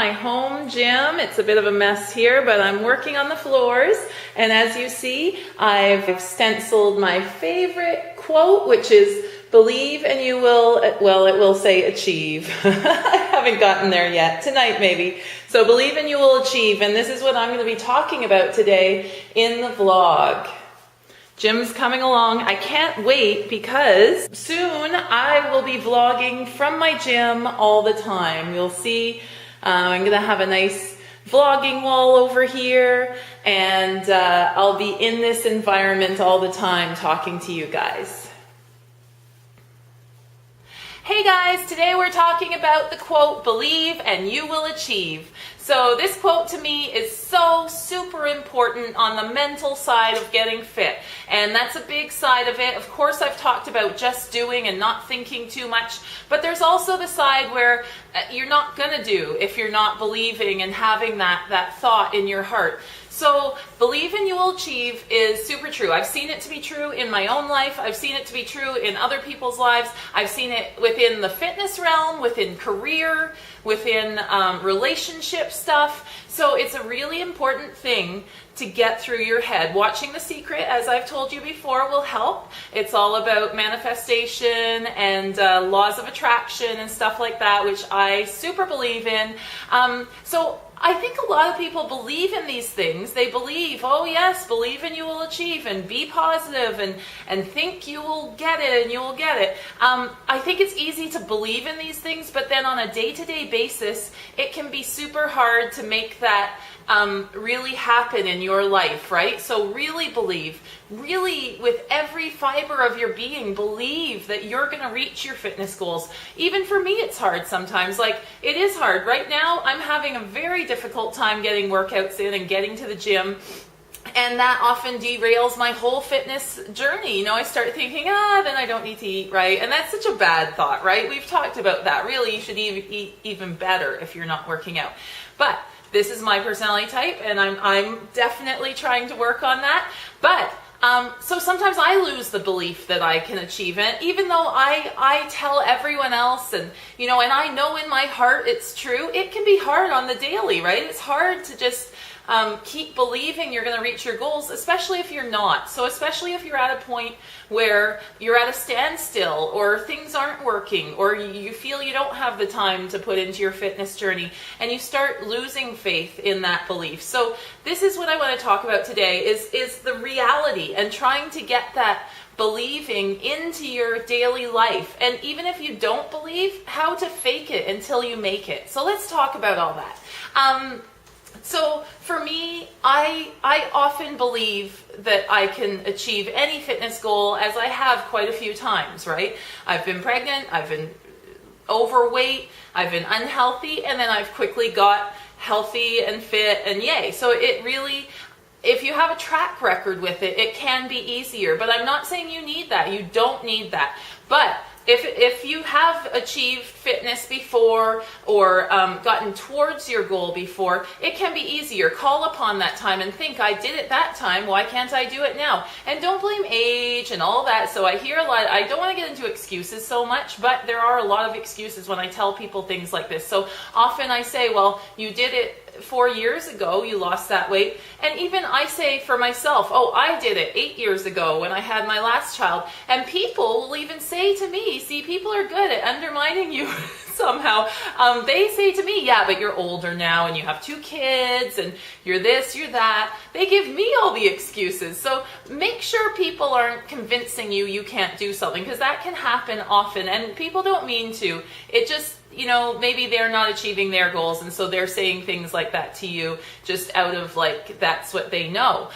my home gym. It's a bit of a mess here, but I'm working on the floors. And as you see, I've stenciled my favorite quote, which is, believe and you will, well, it will say achieve. I haven't gotten there yet. Tonight, maybe. So believe and you will achieve. And this is what I'm going to be talking about today in the vlog. Gym's coming along. I can't wait because soon I will be vlogging from my gym all the time. You'll see I'm going to have a nice vlogging wall over here, and I'll be in this environment all the time talking to you guys. Hey guys, today we're talking about the quote, believe and you will achieve. So this quote to me is so super important on the mental side of getting fit. And that's a big side of it. Of course, I've talked about just doing and not thinking too much, but there's also the side where you're not gonna do if you're not believing and having that thought in your heart. So believe and you will achieve is super true. I've seen it to be true in my own life. I've seen it to be true in other people's lives. I've seen it within the fitness realm, within career, within relationship stuff. So it's a really important thing to get through your head. Watching The Secret, as I've told you before, will help. It's all about manifestation and laws of attraction and stuff like that, which I super believe in. So I think a lot of people believe in these things. They believe, oh yes, believe and you will achieve, and be positive, and think you will get it and you will get it. I think it's easy to believe in these things, but then on a day-to-day basis, it can be super hard to make that really happen in your life, right? So really believe, really with every fiber of your being, believe that you're going to reach your fitness goals. Even for me, it's hard sometimes. Like, it is hard. Right now, I'm having a very difficult time getting workouts in and getting to the gym. And that often derails my whole fitness journey. You know, I start thinking, then I don't need to eat right. And that's such a bad thought, right? We've talked about that. Really, you should eat even better if you're not working out. But this is my personality type, and I'm definitely trying to work on that. But so sometimes I lose the belief that I can achieve it, even though I tell everyone else, and you know, and I know in my heart it's true. It can be hard on the daily, right? It's hard to just keep believing you're going to reach your goals, especially if you're not. So especially if you're at a point where you're at a standstill, or things aren't working, or you feel you don't have the time to put into your fitness journey, and you start losing faith in that belief. So this is what I want to talk about today, is the reality, and trying to get that believing into your daily life. And even if you don't believe, how to fake it until you make it. So let's talk about all that. So for me, I often believe that I can achieve any fitness goal, as I have quite a few times, right? I've been pregnant, I've been overweight, I've been unhealthy, and then I've quickly got healthy and fit, and yay. So it really, if you have a track record with it, it can be easier. But I'm not saying you need that. You don't need that. But if you have achieved fitness before, or gotten towards your goal before, it can be easier. Call upon that time and think, I did it that time, why can't I do it now? And don't blame age and all that. So I hear a lot, I don't want to get into excuses so much, but there are a lot of excuses when I tell people things like this. So often I say, well, you did it 4 years ago, you lost that weight. And even I say for myself, oh, I did it 8 years ago when I had my last child. And people will even say to me, see, people are good at undermining you somehow. They say to me, yeah, but you're older now, and you have 2 kids, and you're this, you're that. They give me all the excuses. So make sure people aren't convincing you can't do something, because that can happen often, and people don't mean to. It just, you know, maybe they're not achieving their goals, and so they're saying things like that to you just out of, like, that's what they know.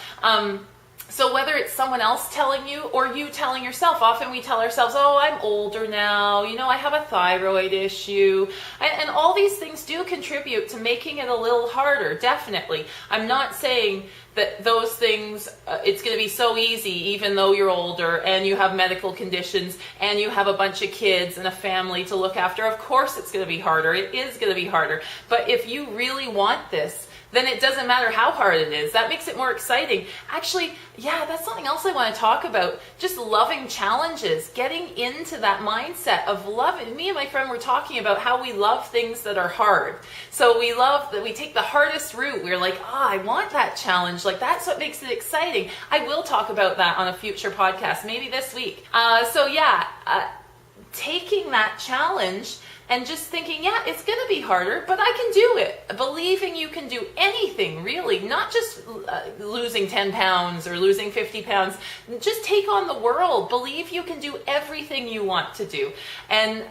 So whether it's someone else telling you or you telling yourself, often we tell ourselves, oh, I'm older now, you know, I have a thyroid issue. And all these things do contribute to making it a little harder, definitely. I'm not saying that those things, it's going to be so easy even though you're older and you have medical conditions and you have a bunch of kids and a family to look after. Of course it's going to be harder. It is going to be harder. But if you really want this, then it doesn't matter how hard it is. That makes it more exciting. Actually, yeah, that's something else I want to talk about. Just loving challenges, getting into that mindset of loving. Me and my friend were talking about how we love things that are hard. So we love that we take the hardest route. We're like, I want that challenge. Like, that's what makes it exciting. I will talk about that on a future podcast, maybe this week. Taking that challenge and just thinking, yeah, it's going to be harder, but I can do it. Believing you can do anything, really, not just losing 10 pounds or losing 50 pounds. Just take on the world. Believe you can do everything you want to do. And,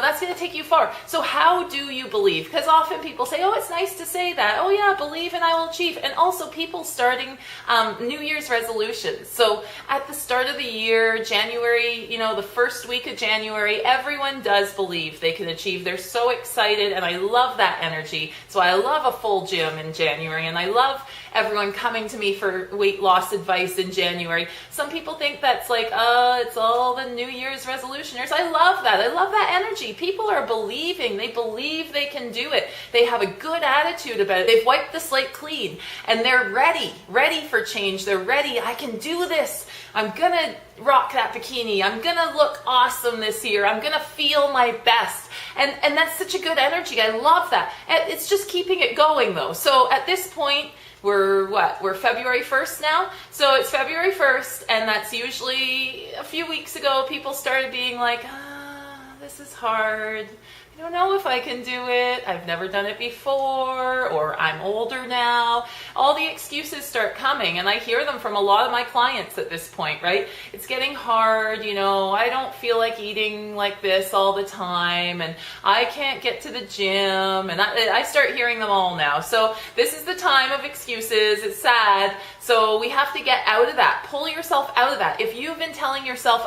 that's going to take you far. So how do you believe? Because often people say, it's nice to say that. Oh, yeah, believe and I will achieve. And also people starting New Year's resolutions. So at the start of the year, January, the first week of January, everyone does believe they can achieve. They're so excited, and I love that energy. So I love a full gym in January, and I love everyone coming to me for weight loss advice in January. Some people think that's like, it's all the New Year's resolutioners. I love that. I love that energy. People are believing. They believe they can do it. They have a good attitude about it. They've wiped the slate clean, and they're ready for change. They're ready. I can do this. I'm going to rock that bikini. I'm going to look awesome this year. I'm going to feel my best. And that's such a good energy. I love that. It's just keeping it going, though. So at this point, we're February 1st now? So it's February 1st, and that's usually a few weeks ago, people started being like, this is hard. I don't know if I can do it. I've never done it before, or I'm older now. All the excuses start coming, and I hear them from a lot of my clients at this point, right? It's getting hard, I don't feel like eating like this all the time, and I can't get to the gym, and I start hearing them all now. So this is the time of excuses. It's sad. So we have to get out of that. Pull yourself out of that. If you've been telling yourself,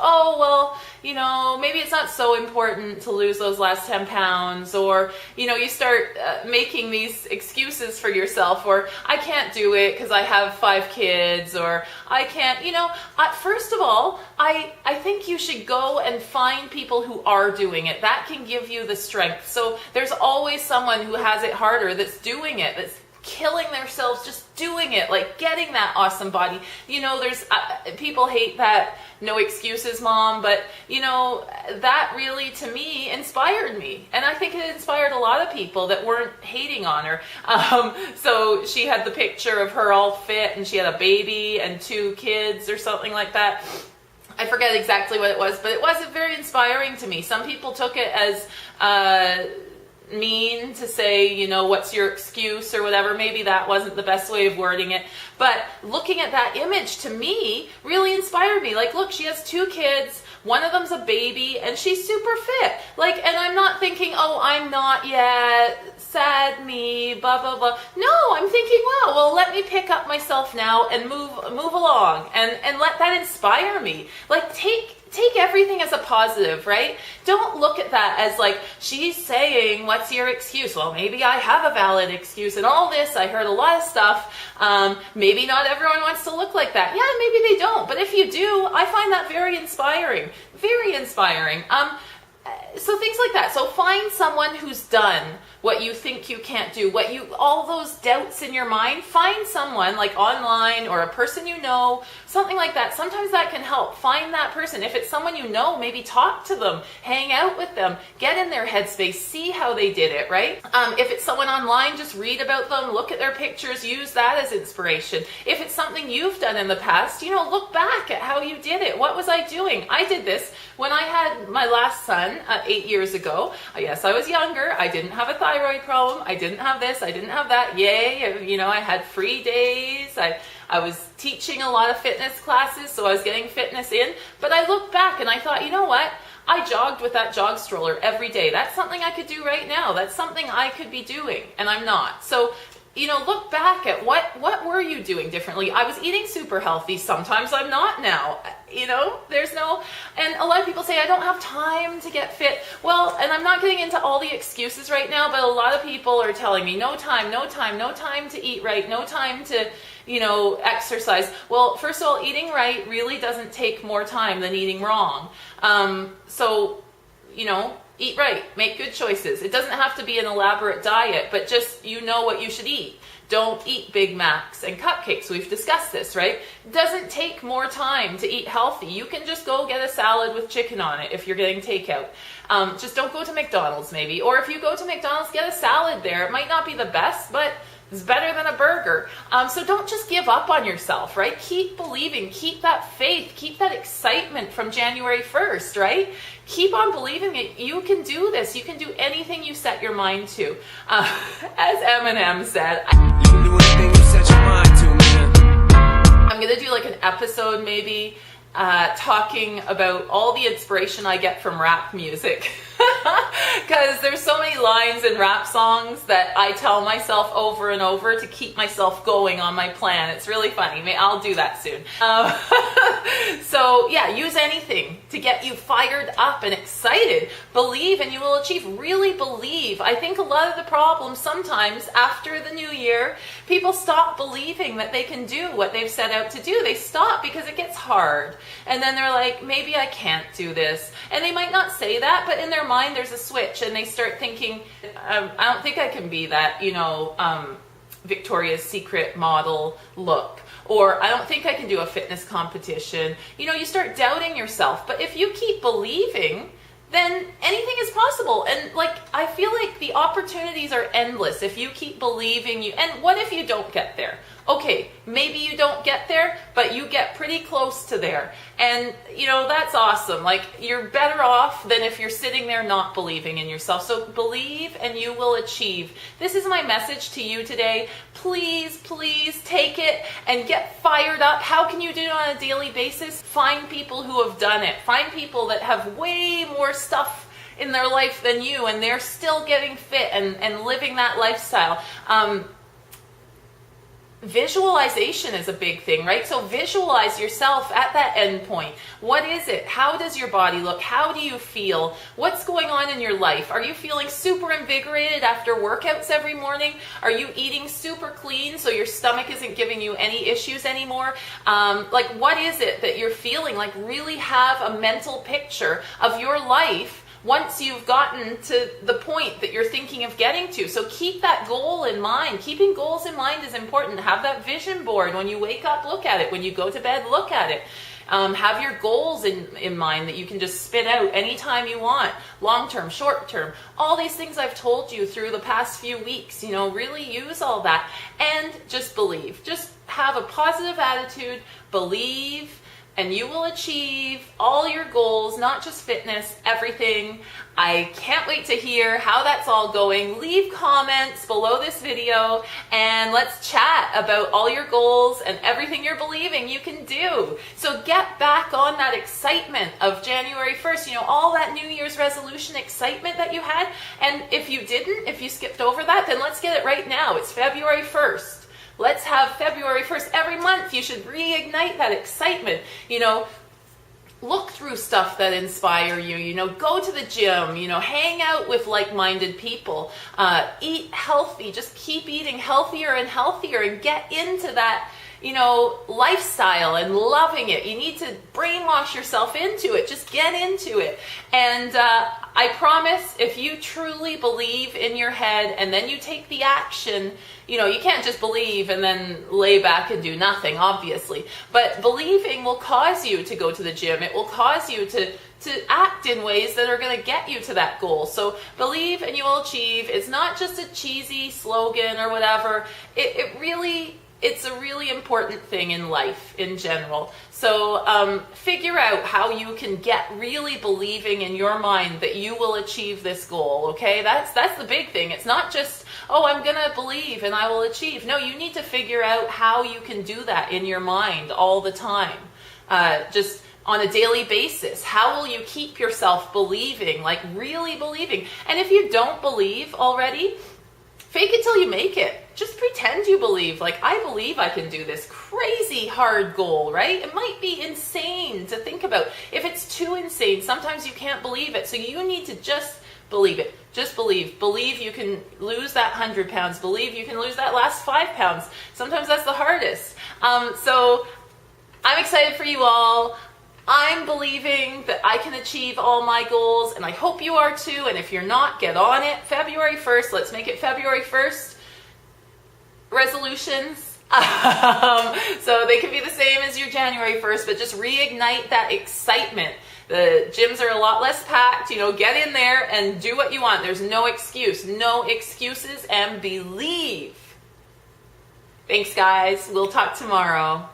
maybe it's not so important to lose those last 10 pounds, or, you start making these excuses for yourself, or I can't do it because I have 5 kids, or I can't, first of all, I think you should go and find people who are doing it. That can give you the strength. So there's always someone who has it harder that's doing it, that's killing themselves just doing it, like getting that awesome body. There's people hate that no excuses mom, but that really, to me, inspired me, and I think it inspired a lot of people that weren't hating on her. So she had the picture of her all fit, and she had a baby and 2 kids or something like that. I forget exactly what it was, but it wasn't very inspiring to me. Some people took it as mean to say, what's your excuse or whatever. Maybe that wasn't the best way of wording it. But looking at that image, to me, really inspired me. Like, look, she has 2 kids. One of them's a baby, and she's super fit. Like, and I'm not thinking, I'm not yet, sad me, blah, blah, blah. No, I'm thinking, wow, well, let me pick up myself now and move along and let that inspire me. Like, take everything as a positive, right? Don't look at that as like, she's saying, what's your excuse? Well, maybe I have a valid excuse and all this. I heard a lot of stuff. Maybe not everyone wants to look like that. Yeah, maybe they don't. But if you do, I find that very inspiring. Very inspiring. So things like that. So find someone who's done what you think you can't do, all those doubts in your mind. Find someone like online or a person something like that. Sometimes that can help. Find that person. If it's someone maybe talk to them, hang out with them, get in their headspace, see how they did it, right? If it's someone online, just read about them, look at their pictures, use that as inspiration. If it's something you've done in the past, look back at how you did it. What was I doing? I did this when I had my last son 8 years ago. Yes, I was younger. I didn't have a thyroid problem. I didn't have this. I didn't have that. Yay. I had free days. I was teaching a lot of fitness classes, so I was getting fitness in. But I looked back and I thought, you know what? I jogged with that jog stroller every day. That's something I could do right now. That's something I could be doing, and I'm not. So, look back at what were you doing differently? I was eating super healthy. Sometimes I'm not now. And a lot of people say, I don't have time to get fit. Well, and I'm not getting into all the excuses right now, but a lot of people are telling me, no time to eat right, no time to, exercise. Well, first of all, eating right really doesn't take more time than eating wrong. So eat right, make good choices. It doesn't have to be an elaborate diet, but just what you should eat. Don't eat Big Macs and cupcakes. We've discussed this, right? It doesn't take more time to eat healthy. You can just go get a salad with chicken on it if you're getting takeout. Just don't go to McDonald's maybe. Or if you go to McDonald's, get a salad there. It might not be the best, but it's better than a burger. So don't just give up on yourself, right? Keep believing, keep that faith, keep that excitement from January 1st, right? Keep on believing it. You can do this. You can do anything you set your mind to. As Eminem said, You can do anything you set your mind to, man. I'm going to do like an episode maybe talking about all the inspiration I get from rap music. Because there's so many lines in rap songs that I tell myself over and over to keep myself going on my plan. It's really funny. I'll do that soon. So yeah, use anything to get you fired up and excited. Believe and you will achieve. Really believe. I think a lot of the problems sometimes after the new year, people stop believing that they can do what they've set out to do. They stop because it gets hard. And then they're like, maybe I can't do this. And they might not say that, but in their mind there's a switch and they start thinking, I don't think I can be that, Victoria's Secret model look. Or I don't think I can do a fitness competition. You start doubting yourself. But if you keep believing, then anything is possible. And I feel like the opportunities are endless if you keep believing. And what if you don't get there? Okay, maybe you don't get there, but you get pretty close to there. And, that's awesome. You're better off than if you're sitting there not believing in yourself. So believe and you will achieve. This is my message to you today. Please, please take it and get fired up. How can you do it on a daily basis? Find people who have done it. Find people that have way more stuff in their life than you, and they're still getting fit and living that lifestyle. Visualization is a big thing, right? So visualize yourself at that end point. What is it? How does your body look? How do you feel? What's going on in your life? Are you feeling super invigorated after workouts every morning? Are you eating super clean so your stomach isn't giving you any issues anymore? What is it that you're feeling? Really have a mental picture of your life once you've gotten to the point that you're thinking of getting to. So keep that goal in mind. Keeping goals in mind is important. Have that vision board. When you wake up, look at it. When you go to bed, look at it. Have your goals in mind that you can just spit out anytime you want. Long-term, short-term. All these things I've told you through the past few weeks. Really use all that. And just believe. Just have a positive attitude. Believe. And you will achieve all your goals, not just fitness, everything. I can't wait to hear how that's all going. Leave comments below this video and let's chat about all your goals and everything you're believing you can do. So get back on that excitement of January 1st, all that New Year's resolution excitement that you had. And if you didn't, if you skipped over that, then let's get it right now. It's February 1st. Let's have February 1st. Every month you should reignite that excitement. Look through stuff that inspire you. Go to the gym, hang out with like-minded people. Eat healthy. Just keep eating healthier and healthier and get into that, lifestyle and loving it. You need to brainwash yourself into it. Just get into it. And I promise if you truly believe in your head and then you take the action, you can't just believe and then lay back and do nothing, obviously. But believing will cause you to go to the gym. It will cause you to act in ways that are going to get you to that goal. So believe and you will achieve. It's not just a cheesy slogan or whatever. It's a really important thing in life in general. So figure out how you can get really believing in your mind that you will achieve this goal, okay? That's the big thing. It's not just, I'm going to believe and I will achieve. No, you need to figure out how you can do that in your mind all the time. Just on a daily basis. How will you keep yourself believing, really believing? And if you don't believe already, fake it till you make it. Just pretend you believe. I believe I can do this crazy hard goal, right? It might be insane to think about. If it's too insane, sometimes you can't believe it. So you need to just believe it. Just believe. Believe you can lose that 100 pounds. Believe you can lose that last 5 pounds. Sometimes that's the hardest. So I'm excited for you all. I'm believing that I can achieve all my goals, and I hope you are too. And if you're not, get on it. February 1st, let's make it February 1st. Resolutions. So they can be the same as your January 1st, but just reignite that excitement. The gyms are a lot less packed. Get in there and do what you want. There's no excuse. No excuses, and believe. Thanks, guys. We'll talk tomorrow.